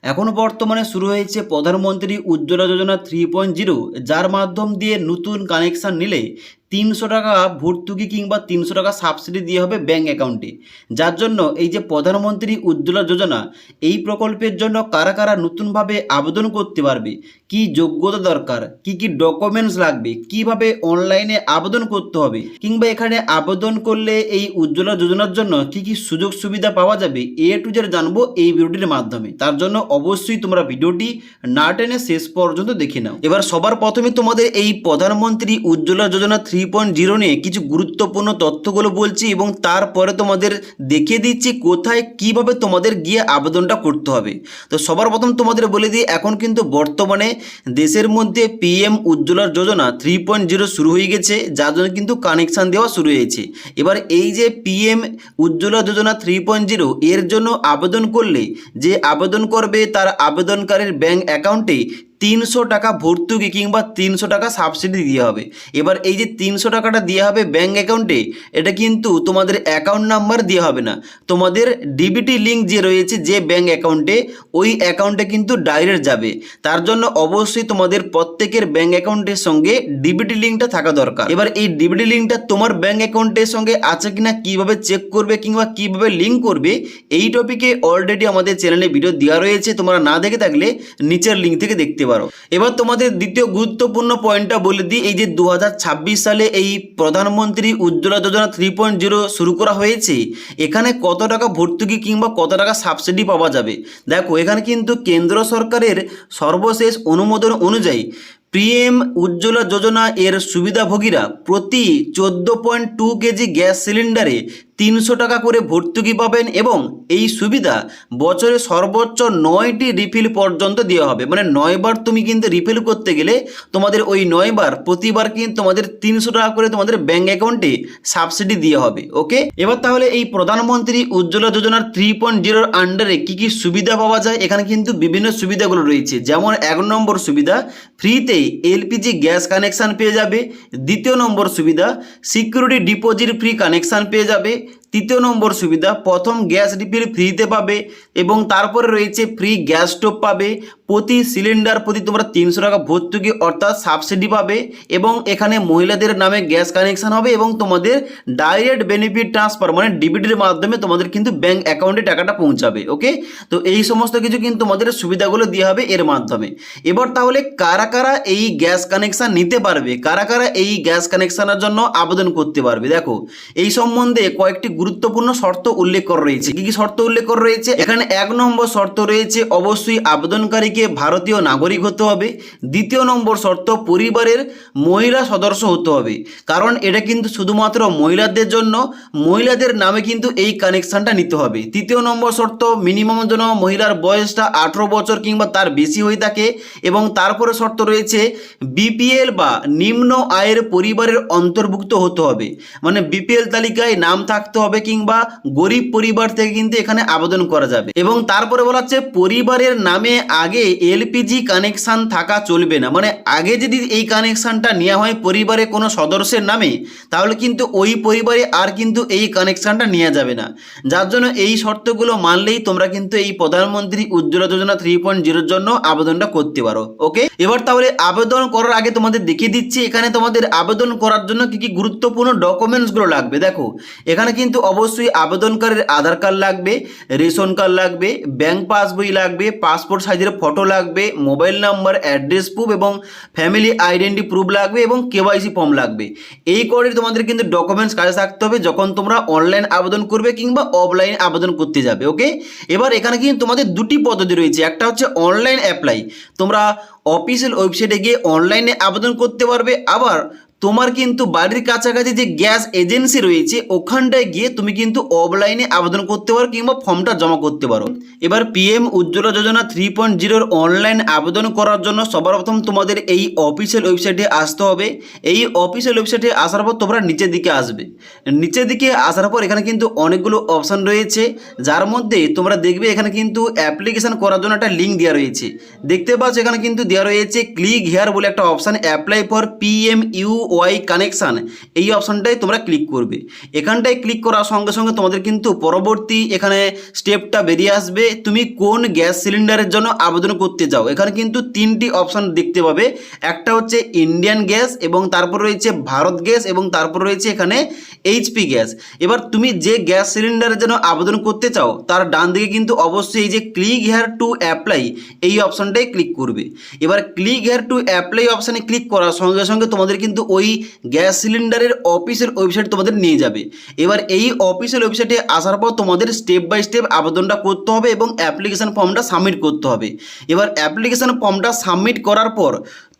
এখন বর্তমানে শুরু হয়েছে প্রধানমন্ত্রী উজ্জ্বলা যোজনা 3.0, যার মাধ্যম দিয়ে নতুন কানেকশান নিলে 300 টাকা ভর্তুকি কিংবা 300 টাকা সাবসিডি দিয়ে হবে ব্যাঙ্ক অ্যাকাউন্টে। যার জন্য এই যে প্রধানমন্ত্রী উজ্জ্বলা যোজনা, এই প্রকল্পের জন্য কারা কারা নতুনভাবে আবেদন করতে পারবে, কি যোগ্যতা দরকার, কি কি ডকুমেন্টস লাগবে, কিভাবে অনলাইনে আবেদন করতে হবে, কিংবা এখানে আবেদন করলে এই উজ্জ্বলা যোজনার জন্য কি কি সুযোগ সুবিধা পাওয়া যাবে, টু জেড জানবো এই ভিডিওটির মাধ্যমে। তার জন্য অবশ্যই তোমরা ভিডিওটি না টেনে শেষ পর্যন্ত দেখে নাও। এবার সবার প্রথমে তোমাদের এই প্রধানমন্ত্রী উজ্জ্বলা যোজনা 3.0 নিয়ে কিছু গুরুত্বপূর্ণ তথ্যগুলো বলছি এবং তারপরে তোমাদের দেখিয়ে দিচ্ছি কোথায় কিভাবে তোমাদের গিয়ে আবেদনটা করতে হবে। তো সবার প্রথম তোমাদের বলে দিই, এখন কিন্তু বর্তমানে দেশের মধ্যে পিএম উজ্জ্বলা যোজনা 3.0 শুরু হয়ে গেছে, যার জন্য কিন্তু কানেকশান দেওয়া শুরু হয়েছে। এবার এই যে পিএম উজ্জ্বলা যোজনা 3.0 এর জন্য আবেদন করলে যে আবেদন করবে তার আবেদনকারীর ব্যাঙ্ক অ্যাকাউন্টে 300 টাকা ভর্তুকি কিংবা 300 টাকা সাবসিডি দিয়ে হবে। এবার এই যে 300 টাকাটা দেওয়া হবে ব্যাঙ্ক অ্যাকাউন্টে, এটা কিন্তু তোমাদের অ্যাকাউন্ট নাম্বার দেওয়া হবে না, তোমাদের ডিবিটি লিঙ্ক যে রয়েছে যে ব্যাঙ্ক অ্যাকাউন্টে, ওই অ্যাকাউন্টে কিন্তু ডাইরেক্ট যাবে। তার জন্য অবশ্যই তোমাদের প্রত্যেকের ব্যাঙ্ক অ্যাকাউন্টের সঙ্গে ডিবিটি লিঙ্কটা থাকা দরকার। এবার এই ডিবিটি লিঙ্কটা তোমার ব্যাঙ্ক অ্যাকাউন্টের সঙ্গে আছে কিনা কিভাবে চেক করবে কিংবা কিভাবে লিঙ্ক করবে, এই টপিকে অলরেডি আমাদের চ্যানেলে ভিডিও দেওয়া রয়েছে, তোমরা না দেখে থাকলে নিচের লিঙ্ক থেকে দেখতে পারো। এবার তোমাদের দ্বিতীয় গুরুত্বপূর্ণ পয়েন্টটা বলে দিই, এই যে 2026 সালে এই প্রধানমন্ত্রী উজ্জ্বলা যোজনা 3.0 শুরু করা হয়েছে, এখানে কত টাকা ভর্তুকি কিংবা কত টাকা সাবসিডি পাওয়া যাবে। দেখো এখানে কিন্তু কেন্দ্র সরকারের সর্বশেষ অনুমোদন অনুযায়ী পিএম উজ্জ্বলা যোজনা এর সুবিধাভোগীরা প্রতি 14.2 কেজি গ্যাস সিলিন্ডারে 300 টাকা করে ভর্তুকি পাবেন এবং এই সুবিধা বছরে সর্বোচ্চ 9টি রিফিল পর্যন্ত দেওয়া হবে। মানে 9বার তুমি কিন্তু রিফিল করতে গেলে তোমাদের ওই 9বার প্রতিবার কিন্তু তোমাদের 300 টাকা করে তোমাদের ব্যাঙ্ক অ্যাকাউন্টে সাবসিডি দেওয়া হবে। ওকে, এবার তাহলে এই প্রধানমন্ত্রী উজ্জ্বলা যোজনার 3.0 আন্ডারে কি কি সুবিধা পাওয়া যায়, এখানে কিন্তু বিভিন্ন সুবিধাগুলো রয়েছে। যেমন 1 নম্বর সুবিধা, ফ্রিতে এলপিজি গ্যাস কানেকশান পেয়ে যাবে। 2য় নম্বর সুবিধা, সিকিউরিটি ডিপোজিট ফ্রি কানেকশান পেয়ে যাবে। 3য় নম্বর সুবিধা, প্রথম গ্যাস রিফিল ফ্রিতে পাবে এবং তারপরে রয়েছে ফ্রি গ্যাস স্টোভ পাবে। প্রতি সিলিন্ডার প্রতি তোমরা 300 টাকা ভর্তুকি অর্থাৎ সাবসিডি পাবে এবং এখানে মহিলাদের নামে গ্যাস কানেকশান হবে এবং তোমাদের ডাইরেক্ট বেনিফিট ট্রান্সফার মানে ডিবিটির মাধ্যমে তোমাদের কিন্তু ব্যাঙ্ক অ্যাকাউন্টে টাকাটা পৌঁছাবে। ওকে, তো এই সমস্ত কিছু কিন্তু তোমাদের সুবিধাগুলো দেওয়া হবে এর মাধ্যমে। এবার তাহলে কারা কারা এই গ্যাস কানেকশান নিতে পারবে, কারা কারা এই গ্যাস কানেকশানের জন্য আবেদন করতে পারবে, দেখো এই সম্বন্ধে কয়েকটি গুরুত্বপূর্ণ শর্ত উল্লেখ করা রয়েছে। কি কি শর্ত উল্লেখ করা রয়েছে, এখানে 1 নম্বর শর্ত রয়েছে অবশ্যই আবেদনকারীকে ভারতীয় নাগরিক হতে হবে। 2য় নম্বর শর্ত, পরিবারের মহিলা সদস্য হতে হবে, কারণ এটা কিন্তু শুধুমাত্র মহিলাদের জন্য, মহিলাদের নামে কিন্তু এই কানেকশানটা নিতে হবে। 3য় নম্বর শর্ত, মিনিমাম যেন মহিলার বয়সটা 18 বছর কিংবা তার বেশি হয়ে থাকে এবং তারপরে শর্ত রয়েছে বিপিএল বা নিম্ন আয়ের পরিবারের অন্তর্ভুক্ত হতে হবে, মানে বিপিএল তালিকায় নাম থাকতে হবে কিংবা গরিব পরিবার থেকে কিন্তু এখানে আবেদন করা যাবে। এবং তারপরে বলা হচ্ছে পরিবারের নামে আগে এলপিজি কানেকশান থাকা চলবে না, মানে আগে যদি এই কানেকশানটা নেওয়া হয় পরিবারে কোনো সদস্যের নামে, তাহলে কিন্তু ওই পরিবারে আর কিন্তু এই কানেকশানটা নেওয়া যাবে না। যার জন্য এই শর্তগুলো মানলেই তোমরা কিন্তু এই প্রধানমন্ত্রী উজ্জ্বলা যোজনা 3.0 জন্য আবেদনটা করতে পারো। ওকে, এবার তাহলে আবেদন করার আগে তোমাদের দেখিয়ে দিচ্ছি এখানে তোমাদের আবেদন করার জন্য কি কি গুরুত্বপূর্ণ ডকুমেন্টসগুলো লাগবে। দেখো এখানে কিন্তু অবশ্যই আবেদনকারীর আধার কার্ড লাগবে, রেশন কার্ড লাগবে, ব্যাংক পাসবই লাগবে, পাসপোর্ট সাইজের ফটো লাগবে, মোবাইল নাম্বার, অ্যাড্রেস প্রুফ এবং ফ্যামিলি আইডেন্টি প্রুফ লাগবে এবং কেওয়াইসি ফর্ম লাগবে। এই করে তোমাদের কিন্তু ডকুমেন্টস কাজে থাকতে হবে যখন তোমরা অনলাইন আবেদন করবে কিংবা অফলাইন আবেদন করতে যাবে। ওকে, এবার এখানে কিন্তু তোমাদের দুটি পদ্ধতি রয়েছে, একটা হচ্ছে অনলাইন অ্যাপ্লাই, তোমরা অফিসিয়াল ওয়েবসাইটে গিয়ে অনলাইনে আবেদন করতে পারবে, আবার তোমার কিন্তু বাড়ির কাছাকাছি যে গ্যাস এজেন্সি রয়েছে ওখানটায় গিয়ে তুমি কিন্তু অফলাইনে আবেদন করতে পারো কিংবা ফর্মটা জমা করতে পারো। এবার পিএম উজ্জ্বলা যোজনা 3.0 অনলাইন আবেদন করার জন্য সবার প্রথম তোমাদের এই অফিসিয়াল ওয়েবসাইটে আসতে হবে। এই অফিসিয়াল ওয়েবসাইটে আসার পর তোমরা নিচের দিকে আসবে, নিচের দিকে আসার পর এখানে কিন্তু অনেকগুলো অপশান রয়েছে, যার মধ্যে তোমরা দেখবে এখানে কিন্তু অ্যাপ্লিকেশান করার জন্য একটা লিঙ্ক দেওয়া রয়েছে। দেখতে পাচ্ছ এখানে কিন্তু দেওয়া রয়েছে ক্লিক হেয়ার বলে একটা option, apply for PM U Y connection এই অপশানটায় তোমরা ক্লিক করবে। এখানটায় ক্লিক করার সঙ্গে সঙ্গে তোমাদের কিন্তু পরবর্তী এখানে স্টেপটা বেরিয়ে আসবে, তুমি কোন গ্যাস সিলিন্ডারের জন্য আবেদন করতে চাও। এখানে কিন্তু তিনটি অপশান দেখতে পাবে, একটা হচ্ছে ইন্ডিয়ান গ্যাস, এবং তারপর রয়েছে ভারত গ্যাস, এবং তারপর রয়েছে এখানে এইচপি গ্যাস। এবার তুমি যে গ্যাস সিলিন্ডারের জন্য আবেদন করতে চাও তার ডান দিকে কিন্তু অবশ্যই এই যে ক্লিক হেয়ার টু অ্যাপ্লাই এই অপশানটাই ক্লিক করবে। এবার ক্লিক হেয়ার টু অ্যাপ্লাই অপশানে ক্লিক করার সঙ্গে সঙ্গে তোমাদের কিন্তু ওই গ্যাস সিলিন্ডারের অফিসের ওয়েবসাইট তোমাদের নিয়ে যাবে। এবার এই অফিসিয়াল ওয়েবসাইটে আসার পর তোমাদের স্টেপ বাই স্টেপ আবেদনটা করতে হবে এবং অ্যাপ্লিকেশন ফর্মটা সাবমিট করতে হবে। এবার অ্যাপ্লিকেশন ফর্মটা সাবমিট করার পর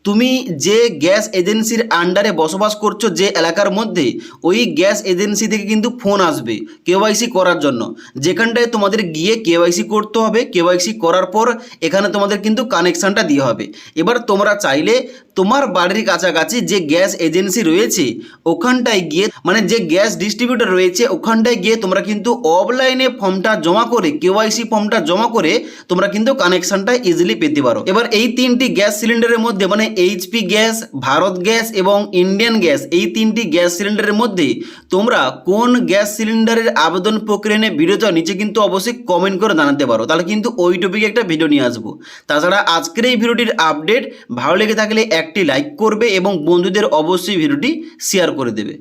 তুমি যে গ্যাস এজেন্সির আন্ডারে বসবাস করছো যে এলাকার মধ্যে, ওই গ্যাস এজেন্সি থেকে কিন্তু ফোন আসবে কেওয়াইসি করার জন্য, যেখানটায় তোমাদের গিয়ে কেওয়াইসি করতে হবে। কেওয়াইসি করার পর এখানে তোমাদের কিন্তু কানেকশানটা দিয়ে হবে। এবার তোমরা চাইলে তোমার বাড়ির কাছাকাছি যে গ্যাস এজেন্সি রয়েছে ওখানটায় গিয়ে, মানে যে গ্যাস ডিস্ট্রিবিউটর রয়েছে ওখানটায় গিয়ে তোমরা কিন্তু অফলাইনে ফর্মটা জমা করে, কেওয়াইসি ফর্মটা জমা করে তোমরা কিন্তু কানেকশানটা ইজিলি পেতে পারো। এবার এই তিনটি গ্যাস সিলিন্ডারের মধ্যে, মানে এইচপি গ্যাস, ভারত গ্যাস এবং ইন্ডিয়ান গ্যাস, এই তিনটি গ্যাস সিলিন্ডারের মধ্যে তোমরা কোন গ্যাস সিলিন্ডারের আবেদন প্রক্রিয়া নিয়ে ভিডিওটা নিচে কিন্তু অবশ্যই কমেন্ট করে জানাতে পারো, তাহলে কিন্তু ওই টপিকে একটা ভিডিও নিয়ে আসবো। তাছাড়া আজকের এই ভিডিওটির আপডেট ভালো লেগে থাকলে একটি লাইক করবে এবং বন্ধুদের অবশ্যই ভিডিওটি শেয়ার করে দেবে।